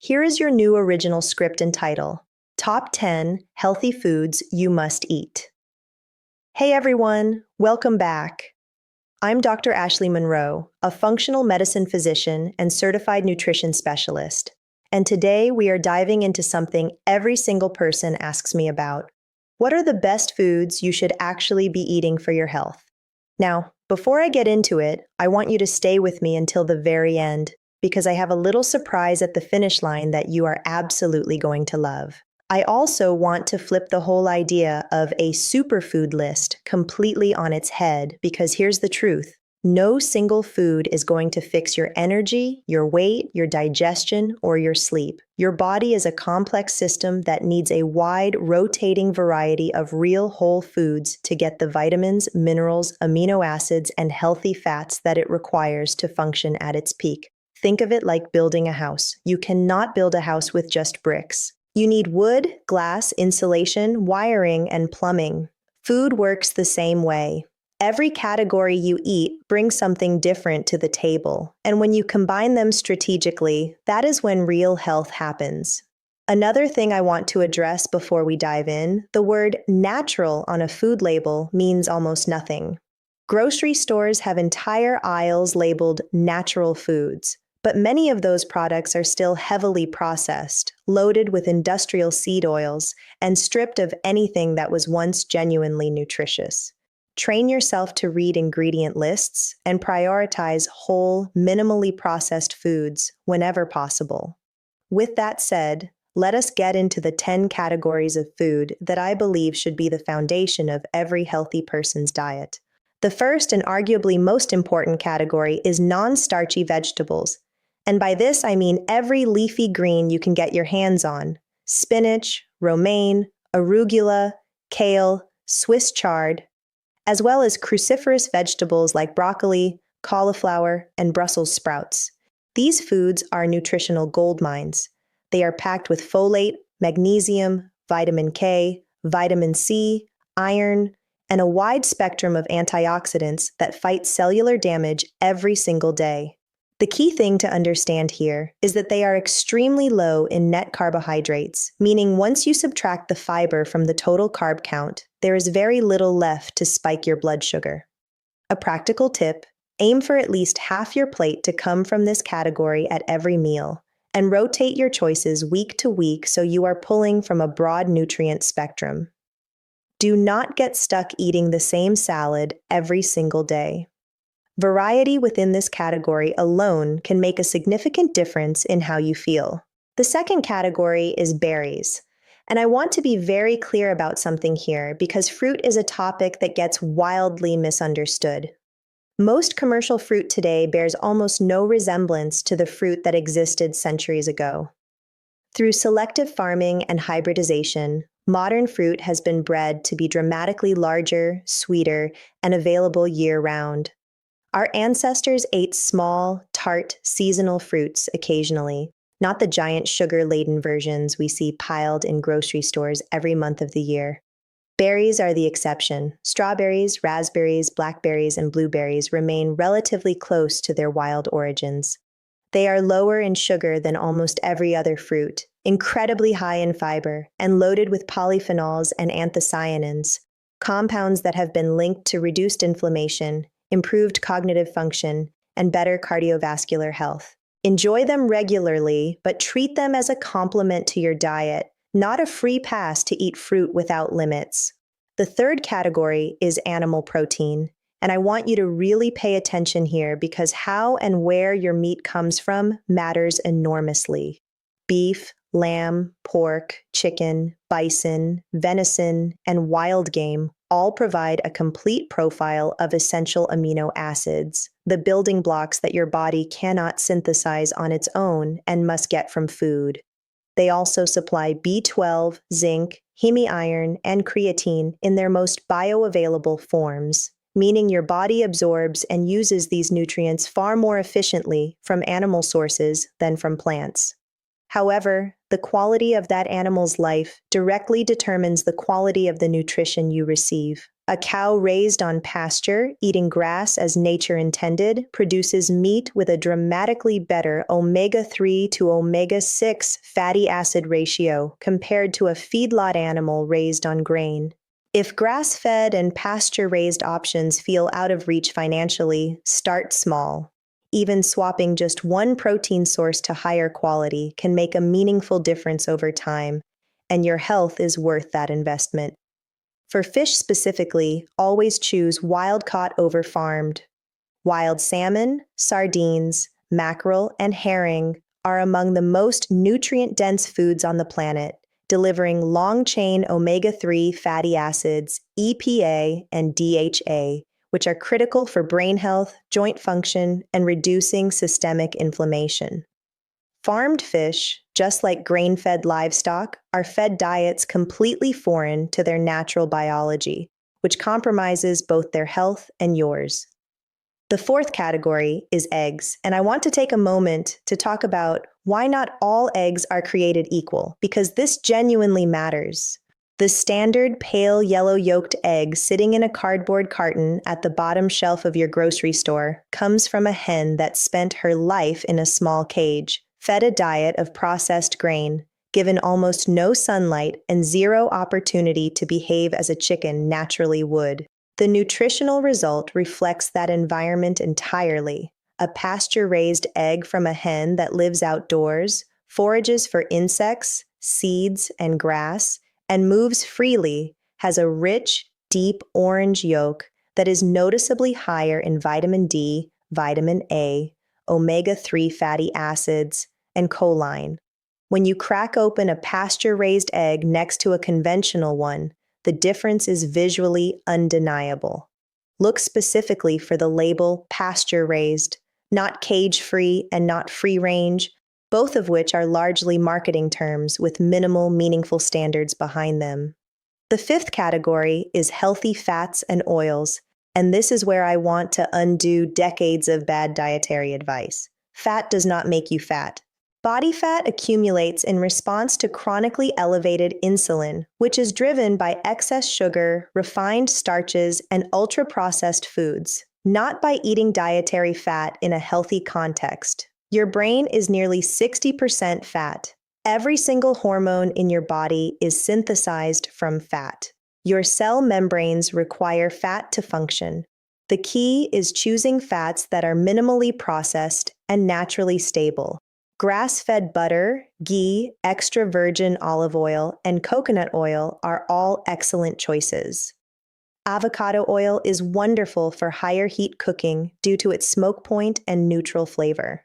Here is your new original script and title: Top 10 Healthy Foods You Must Eat. Hey everyone, welcome back. I'm Dr. Ashley Monroe, a functional medicine physician and certified nutrition specialist. And today we are diving into something every single person asks me about. What are the best foods you should actually be eating for your health? Now, before I get into it, I want you to stay with me until the very end, because I have a little surprise at the finish line that you are absolutely going to love. I also want to flip the whole idea of a superfood list completely on its head, because here's the truth. No single food is going to fix your energy, your weight, your digestion, or your sleep. Your body is a complex system that needs a wide, rotating variety of real whole foods to get the vitamins, minerals, amino acids, and healthy fats that it requires to function at its peak. Think of it like building a house. You cannot build a house with just bricks. You need wood, glass, insulation, wiring, and plumbing. Food works the same way. Every category you eat brings something different to the table, and when you combine them strategically, that is when real health happens. Another thing I want to address before we dive in: the word natural on a food label means almost nothing. Grocery stores have entire aisles labeled natural foods, but many of those products are still heavily processed, loaded with industrial seed oils, and stripped of anything that was once genuinely nutritious. Train yourself to read ingredient lists and prioritize whole, minimally processed foods whenever possible. With that said, let us get into the 10 categories of food that I believe should be the foundation of every healthy person's diet. The first and arguably most important category is non-starchy vegetables. And by this, I mean every leafy green you can get your hands on: spinach, romaine, arugula, kale, Swiss chard, as well as cruciferous vegetables like broccoli, cauliflower, and Brussels sprouts. These foods are nutritional gold mines. They are packed with folate, magnesium, vitamin K, vitamin C, iron, and a wide spectrum of antioxidants that fight cellular damage every single day. The key thing to understand here is that they are extremely low in net carbohydrates, meaning once you subtract the fiber from the total carb count, there is very little left to spike your blood sugar. A practical tip: aim for at least half your plate to come from this category at every meal, and rotate your choices week to week so you are pulling from a broad nutrient spectrum. Do not get stuck eating the same salad every single day. Variety within this category alone can make a significant difference in how you feel. The second category is berries. And I want to be very clear about something here, because fruit is a topic that gets wildly misunderstood. Most commercial fruit today bears almost no resemblance to the fruit that existed centuries ago. Through selective farming and hybridization, modern fruit has been bred to be dramatically larger, sweeter, and available year-round. Our ancestors ate small, tart, seasonal fruits occasionally, not the giant sugar-laden versions we see piled in grocery stores every month of the year. Berries are the exception. Strawberries, raspberries, blackberries, and blueberries remain relatively close to their wild origins. They are lower in sugar than almost every other fruit, incredibly high in fiber, and loaded with polyphenols and anthocyanins, compounds that have been linked to reduced inflammation, improved cognitive function, and better cardiovascular health. Enjoy them regularly, but treat them as a complement to your diet, not a free pass to eat fruit without limits. The third category is animal protein, and I want you to really pay attention here, because how and where your meat comes from matters enormously. Beef, lamb, pork, chicken, bison, venison, and wild game all provide a complete profile of essential amino acids, the building blocks that your body cannot synthesize on its own and must get from food. They also supply B12, zinc, hemi-iron, and creatine in their most bioavailable forms, meaning your body absorbs and uses these nutrients far more efficiently from animal sources than from plants. However, the quality of that animal's life directly determines the quality of the nutrition you receive. A cow raised on pasture, eating grass as nature intended, produces meat with a dramatically better omega-3 to omega-6 fatty acid ratio compared to a feedlot animal raised on grain. If grass-fed and pasture-raised options feel out of reach financially, start small. Even swapping just one protein source to higher quality can make a meaningful difference over time, and your health is worth that investment. For fish specifically, always choose wild-caught over farmed. Wild salmon, sardines, mackerel, and herring are among the most nutrient-dense foods on the planet, delivering long-chain omega-3 fatty acids, EPA, and DHA, which are critical for brain health, joint function, and reducing systemic inflammation. Farmed fish, just like grain-fed livestock, are fed diets completely foreign to their natural biology, which compromises both their health and yours. The fourth category is eggs, and I want to take a moment to talk about why not all eggs are created equal, because this genuinely matters. The standard pale yellow-yolked egg sitting in a cardboard carton at the bottom shelf of your grocery store comes from a hen that spent her life in a small cage, fed a diet of processed grain, given almost no sunlight and zero opportunity to behave as a chicken naturally would. The nutritional result reflects that environment entirely. A pasture-raised egg from a hen that lives outdoors, forages for insects, seeds, and grass, and moves freely, has a rich, deep orange yolk that is noticeably higher in vitamin D, vitamin A, omega-3 fatty acids, and choline. When you crack open a pasture-raised egg next to a conventional one, the difference is visually undeniable. Look specifically for the label pasture-raised, not cage-free and not free-range, both of which are largely marketing terms with minimal meaningful standards behind them. The fifth category is healthy fats and oils, and this is where I want to undo decades of bad dietary advice. Fat does not make you fat. Body fat accumulates in response to chronically elevated insulin, which is driven by excess sugar, refined starches, and ultra-processed foods, not by eating dietary fat in a healthy context. Your brain is nearly 60% fat. Every single hormone in your body is synthesized from fat. Your cell membranes require fat to function. The key is choosing fats that are minimally processed and naturally stable. Grass-fed butter, ghee, extra virgin olive oil, and coconut oil are all excellent choices. Avocado oil is wonderful for higher heat cooking due to its smoke point and neutral flavor.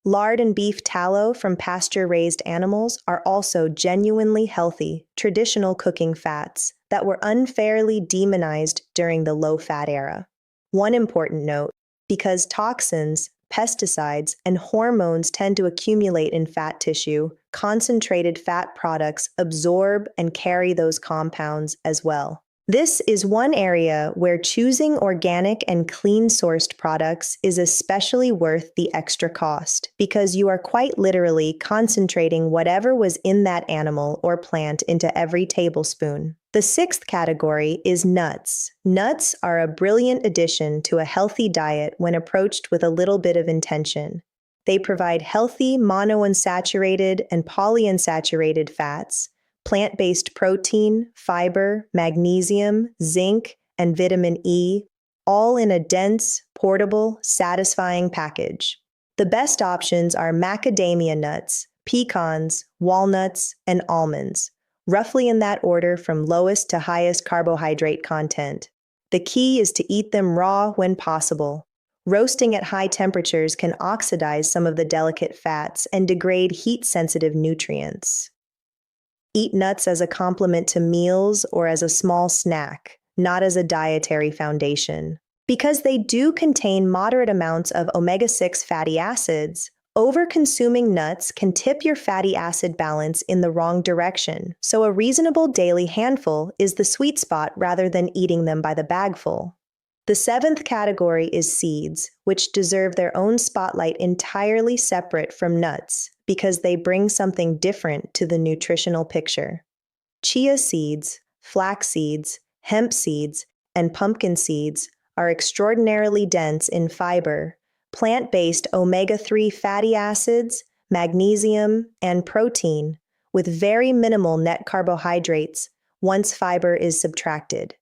Lard and beef tallow from pasture-raised animals are also genuinely healthy, traditional cooking fats that were unfairly demonized during the low-fat era. One important note, because toxins, pesticides, and hormones tend to accumulate in fat tissue, concentrated fat products absorb and carry those compounds as well. This is one area where choosing organic and clean-sourced products is especially worth the extra cost, because you are quite literally concentrating whatever was in that animal or plant into every tablespoon. The sixth category is nuts. Nuts are a brilliant addition to a healthy diet when approached with a little bit of intention. They provide healthy monounsaturated and polyunsaturated fats, plant-based protein, fiber, magnesium, zinc, and vitamin E, all in a dense, portable, satisfying package. The best options are macadamia nuts, pecans, walnuts, and almonds, roughly in that order from lowest to highest carbohydrate content. The key is to eat them raw when possible. Roasting at high temperatures can oxidize some of the delicate fats and degrade heat-sensitive nutrients. Eat nuts as a complement to meals or as a small snack, not as a dietary foundation. Because they do contain moderate amounts of omega-6 fatty acids, over-consuming nuts can tip your fatty acid balance in the wrong direction, so a reasonable daily handful is the sweet spot rather than eating them by the bagful. The seventh category is seeds, which deserve their own spotlight entirely separate from nuts, because they bring something different to the nutritional picture. Chia seeds, flax seeds, hemp seeds, and pumpkin seeds are extraordinarily dense in fiber, plant-based omega-3 fatty acids, magnesium, and protein, with very minimal net carbohydrates once fiber is subtracted.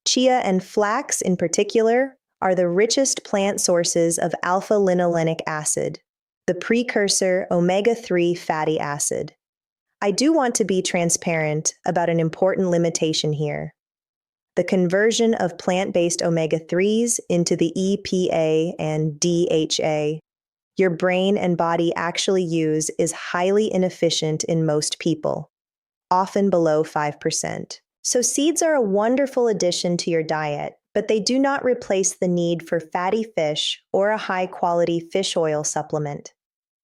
Chia and flax, in particular, are the richest plant sources of alpha-linolenic acid, the precursor omega-3 fatty acid. I do want to be transparent about an important limitation here. The conversion of plant-based omega-3s into the EPA and DHA your brain and body actually use is highly inefficient in most people, often below 5%. So seeds are a wonderful addition to your diet, but they do not replace the need for fatty fish or a high-quality fish oil supplement.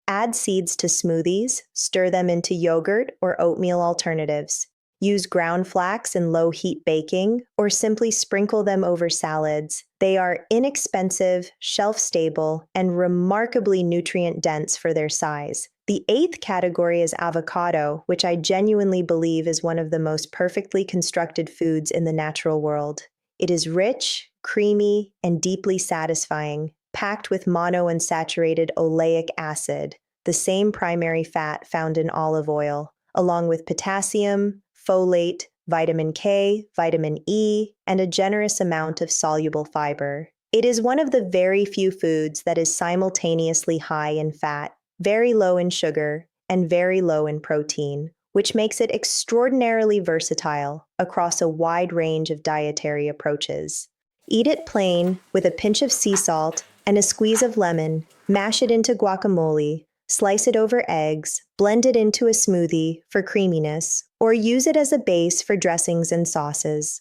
Add seeds to smoothies, stir them into yogurt or oatmeal alternatives. Use ground flax in low-heat baking, or simply sprinkle them over salads. They are inexpensive, shelf-stable, and remarkably nutrient-dense for their size. The 8th category is avocado, which I genuinely believe is one of the most perfectly constructed foods in the natural world. It is rich, creamy, and deeply satisfying, packed with monounsaturated oleic acid, the same primary fat found in olive oil, along with potassium, folate, vitamin K, vitamin E, and a generous amount of soluble fiber. It is one of the very few foods that is simultaneously high in fat, very low in sugar, and very low in protein, which makes it extraordinarily versatile across a wide range of dietary approaches. Eat it plain with a pinch of sea salt and a squeeze of lemon, mash it into guacamole, slice it over eggs, blend it into a smoothie for creaminess, or use it as a base for dressings and sauces.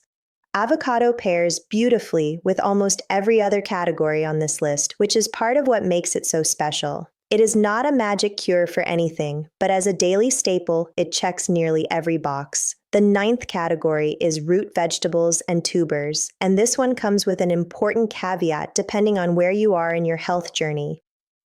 Avocado pairs beautifully with almost every other category on this list, which is part of what makes it so special. It is not a magic cure for anything, but as a daily staple, it checks nearly every box. The 9th category is root vegetables and tubers, and this one comes with an important caveat depending on where you are in your health journey.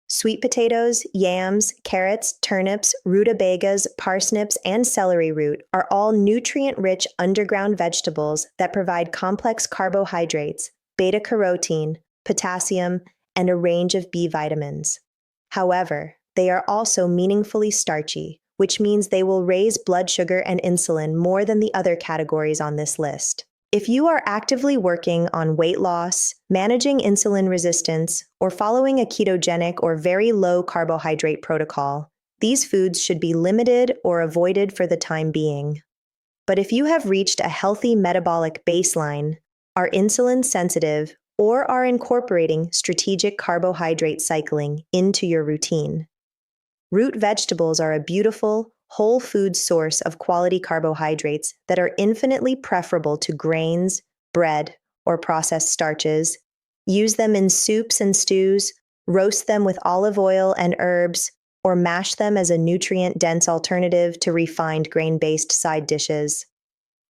Sweet potatoes, yams, carrots, turnips, rutabagas, parsnips, and celery root are all nutrient-rich underground vegetables that provide complex carbohydrates, beta-carotene, potassium, and a range of B vitamins. However, they are also meaningfully starchy, which means they will raise blood sugar and insulin more than the other categories on this list. If you are actively working on weight loss, managing insulin resistance, or following a ketogenic or very low carbohydrate protocol, these foods should be limited or avoided for the time being. But if you have reached a healthy metabolic baseline, are insulin sensitive, or are incorporating strategic carbohydrate cycling into your routine, root vegetables are a beautiful, whole food source of quality carbohydrates that are infinitely preferable to grains, bread, or processed starches. Use them in soups and stews, roast them with olive oil and herbs, or mash them as a nutrient-dense alternative to refined grain-based side dishes.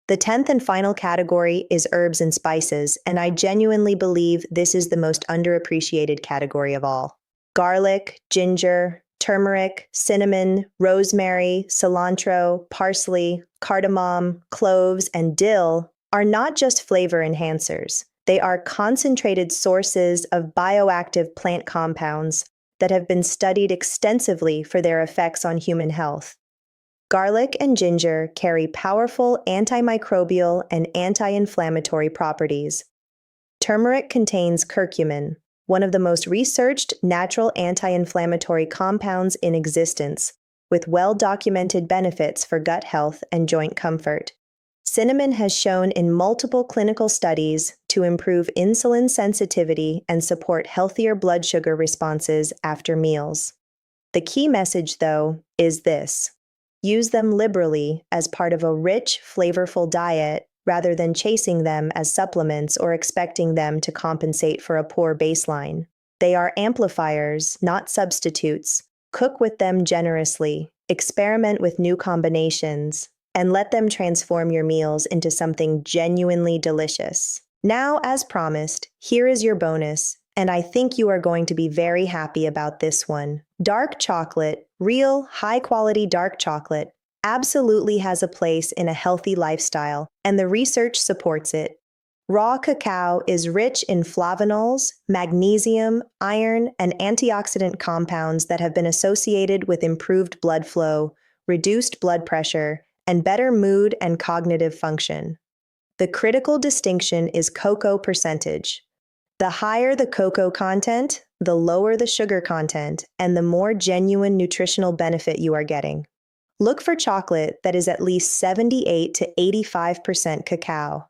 The 10th and final category is herbs and spices, and I genuinely believe this is the most underappreciated category of all. Garlic, ginger, turmeric, cinnamon, rosemary, cilantro, parsley, cardamom, cloves, and dill are not just flavor enhancers. They are concentrated sources of bioactive plant compounds that have been studied extensively for their effects on human health. Garlic and ginger carry powerful antimicrobial and anti-inflammatory properties. Turmeric contains curcumin, one of the most researched natural anti-inflammatory compounds in existence, with well-documented benefits for gut health and joint comfort. Cinnamon has shown in multiple clinical studies to improve insulin sensitivity and support healthier blood sugar responses after meals. The key message, though, is this: use them liberally as part of a rich, flavorful diet rather than chasing them as supplements or expecting them to compensate for a poor baseline. They are amplifiers, not substitutes. Cook with them generously, experiment with new combinations, and let them transform your meals into something genuinely delicious. Now, as promised, here is your bonus, And I think you are going to be very happy about this one. Dark chocolate, real, high-quality dark chocolate, absolutely has a place in a healthy lifestyle, and the research supports it. Raw cacao is rich in flavonols, magnesium, iron, and antioxidant compounds that have been associated with improved blood flow, reduced blood pressure, and better mood and cognitive function. The critical distinction is cocoa percentage. The higher the cocoa content, the lower the sugar content, and the more genuine nutritional benefit you are getting. Look for chocolate that is at least 78 to 85% cacao.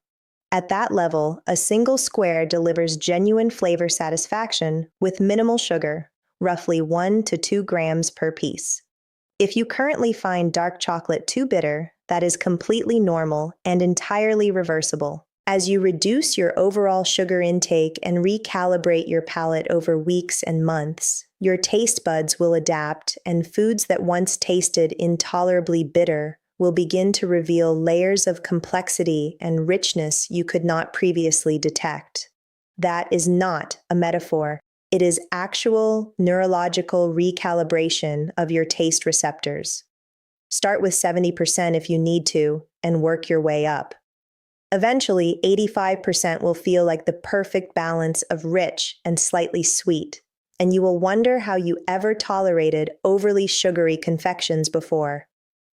At that level, a single square delivers genuine flavor satisfaction with minimal sugar, roughly 1 to 2 grams per piece. If you currently find dark chocolate too bitter, that is completely normal and entirely reversible. As you reduce your overall sugar intake and recalibrate your palate over weeks and months, your taste buds will adapt, and foods that once tasted intolerably bitter will begin to reveal layers of complexity and richness you could not previously detect. That is not a metaphor. It is actual neurological recalibration of your taste receptors. Start with 70% if you need to, and work your way up. Eventually, 85% will feel like the perfect balance of rich and slightly sweet, and you will wonder how you ever tolerated overly sugary confections before.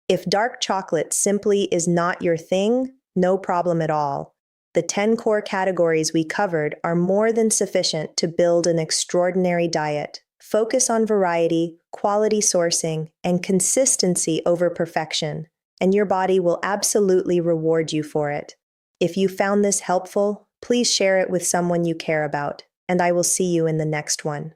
If dark chocolate simply is not your thing, no problem at all. The 10 core categories we covered are more than sufficient to build an extraordinary diet. Focus on variety, quality sourcing, and consistency over perfection, and your body will absolutely reward you for it. If you found this helpful, please share it with someone you care about, and I will see you in the next one.